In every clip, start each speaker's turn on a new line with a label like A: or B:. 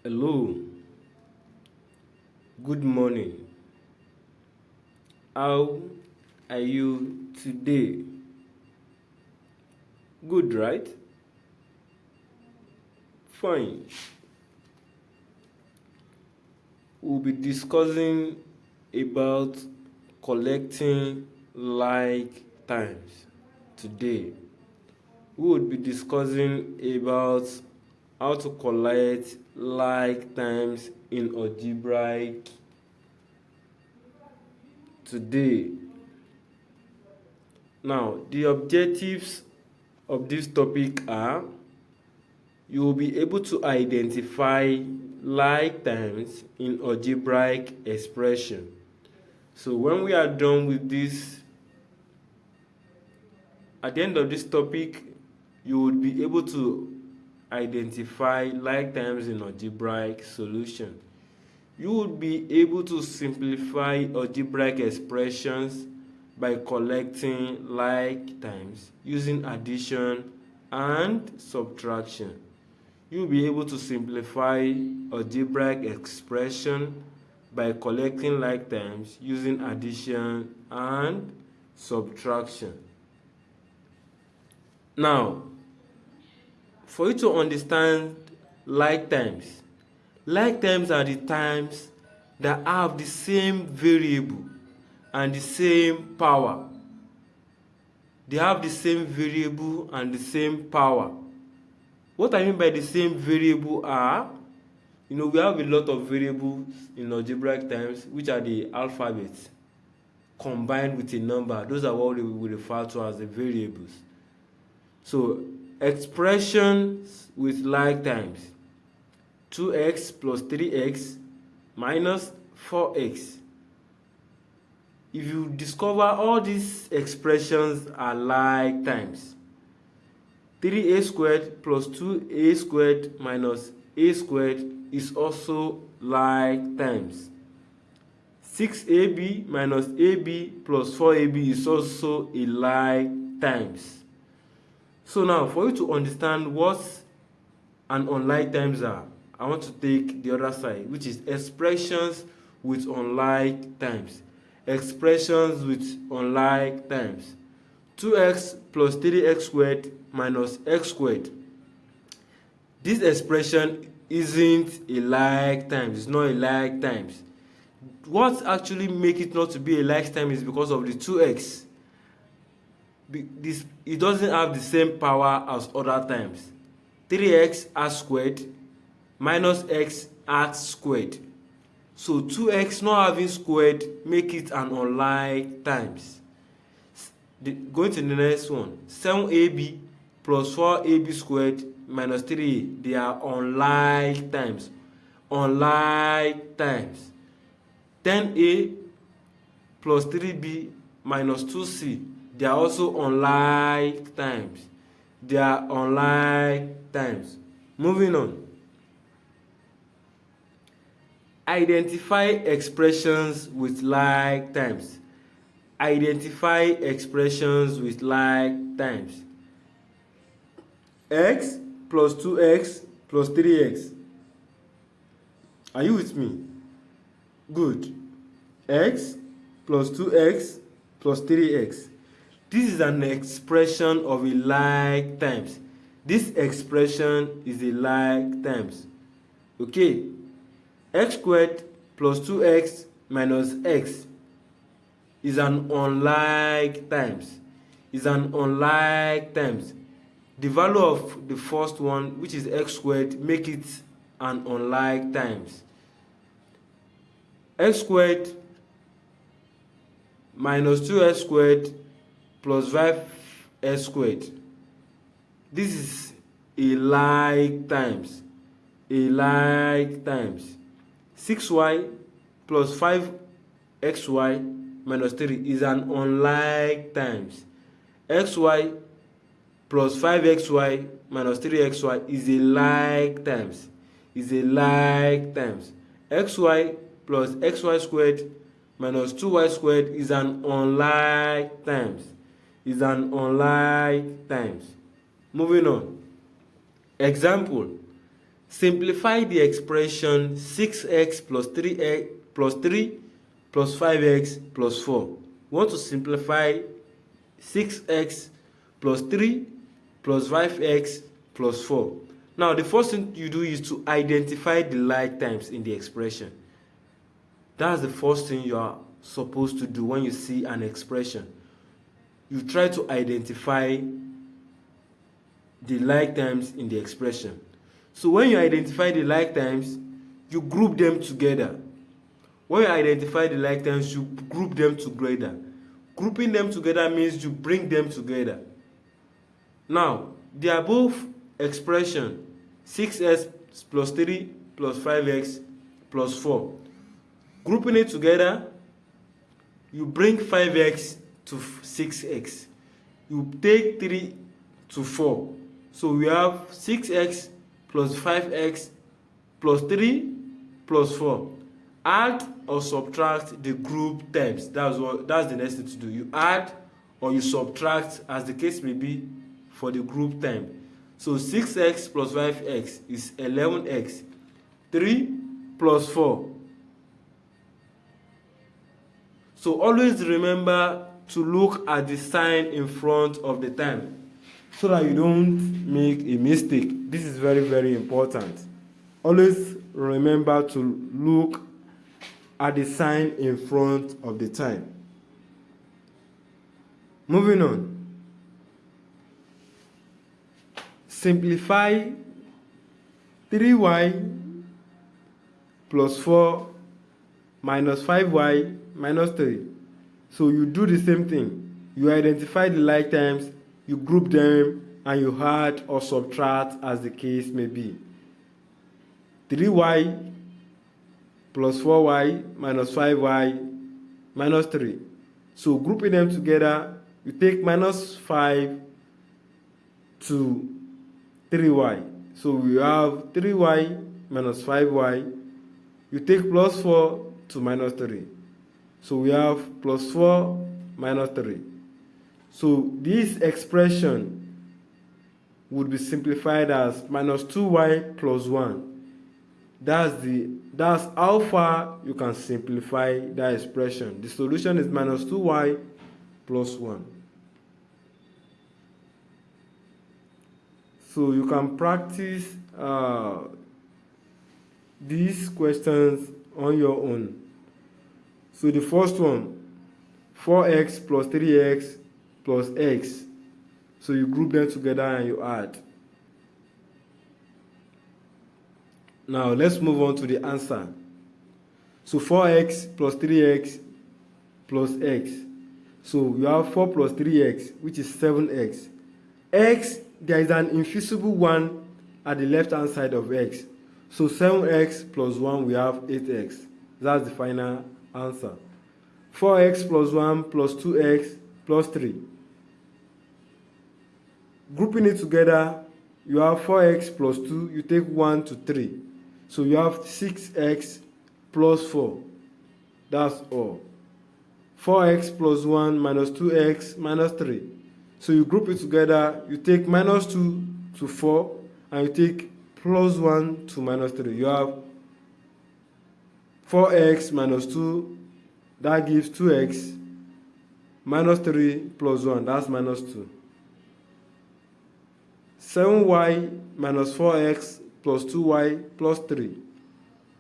A: Hello, good morning. How are you today? Good, right? Fine. We'll be discussing about collecting like times today. We would be discussing about how to collect like times in algebraic today. Now, the objectives of this topic are: you will be able to identify like times in algebraic expression. So when we are done with this, at the end of this topic, you would be able to identify like times in algebraic solution. You would be able to simplify algebraic expressions by collecting like times using addition and subtraction. You'll be able to simplify algebraic expression by collecting like times using addition and subtraction. Now, for you to understand like times are the times that have the same variable and the same power. They have the same variable and the same power. What I mean by the same variable are, we have a lot of variables in algebraic times, which are the alphabets combined with a number. Those are what we refer to as the variables. So expressions with like times: 2x plus 3x minus 4x. If you discover all these expressions are like times, 3a squared plus 2a squared minus a squared is also like times. 6ab minus ab plus 4ab is also a like times. So now, for you to understand what an unlike times are, I want to take the other side, which is expressions with unlike times. Expressions with unlike times: 2x plus 3x squared minus x squared. This expression isn't a like times. It's not a like times. What actually make it not to be a like time is because of the 2x. It doesn't have the same power as other times. 3x r squared minus x r squared. So 2x not having squared make it an unlike times. Going to the next one: 7ab plus 4ab squared minus 3a. They are unlike times. Unlike times. 10a plus 3b minus 2c. They are also unlike times. They are unlike times. Moving on. Identify expressions with like times. Identify expressions with like times. X plus 2x plus 3x. Are you with me? Good. X plus 2x plus 3x. This is an expression of a like times. This expression is a like times. Okay. X squared plus 2x minus x is an unlike times. Is an unlike times. The value of the first one, which is x squared, make it an unlike times. X squared minus 2x squared plus 5x squared. This is a like times. A like times. 6y plus 5xy minus 3 is an unlike times. Xy plus 5xy minus 3xy is a like times. Is a like times. Xy plus xy squared minus 2y squared is an unlike times. Is an unlike times. Moving on. Example: Simplify the expression 6x plus 3x plus 3 plus 5x plus 4. We want to simplify 6x plus 3 plus 5x plus 4. Now, the first thing you do is to identify the like terms in the expression. That's the first thing you are supposed to do when you see an expression. You try to identify the like terms in the expression. So when you identify the like terms, you group them together. When you identify the like terms, you group them together. Grouping them together means you bring them together. Now, the above expression, 6x plus 3 plus 5x plus 4. Grouping it together, you bring 5x to 6x. You take 3 to 4. So we have 6x plus 5x plus 3 plus 4. Add or subtract the group terms. That's the next thing to do. You add or you subtract, as the case may be, for the group term. So 6x plus 5x is 11x. 3 plus 4. So always remember to look at the sign in front of the term so that you don't make a mistake. This is very, very important. Always remember to look at the sign in front of the time. Moving on. Simplify 3y plus 4 minus 5y minus 3. So you do the same thing. You identify the like terms, you group them, and you add or subtract as the case may be. 3y plus 4y minus 5y minus 3. So grouping them together, you take minus 5 to 3y. So we have 3y minus 5y. You take plus 4 to minus 3. So we have plus 4 minus 3. So this expression would be simplified as minus 2y plus 1. That's how far you can simplify that expression. The solution is minus 2y plus 1. So you can practice these questions on your own. So the first one, 4x plus 3x plus x. So you group them together and you add. Now let's move on to the answer. So 4x plus 3x plus x. So you have 4 plus 3x, which is 7x. X, there is an invisible 1 at the left hand side of x. So 7x plus 1, we have 8x. That's the final answer. 4x plus 1 plus 2x plus 3. Grouping it together, you have 4x plus 2, you take 1 to 3. So you have 6x plus 4. That's all. 4x plus 1 minus 2x minus 3. So you group it together, you take minus 2 to 4, and you take plus 1 to minus 3. You have 4x minus 2, that gives 2x, minus 3 plus 1, that's minus 2. 7y minus 4x plus 2y plus 3.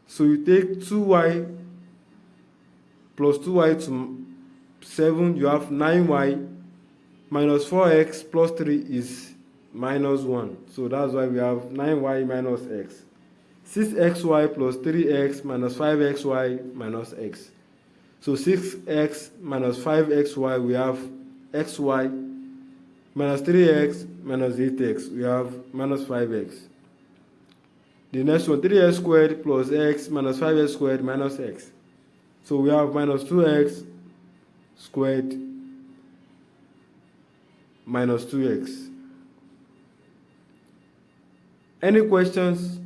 A: So you take 2y plus 2y to 7, you have 9y, minus 4x plus 3 is minus 1. So that's why we have 9y minus x. 6xy plus 3x minus 5xy minus x. So 6x minus 5xy, we have xy, minus 3x minus 8x, we have minus 5x. The next one, 3x squared plus x minus 5x squared minus x. So we have minus 2x squared minus 2x. Any questions?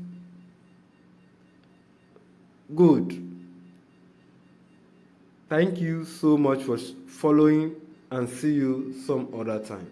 A: Good. Thank you so much for following, and see you some other time.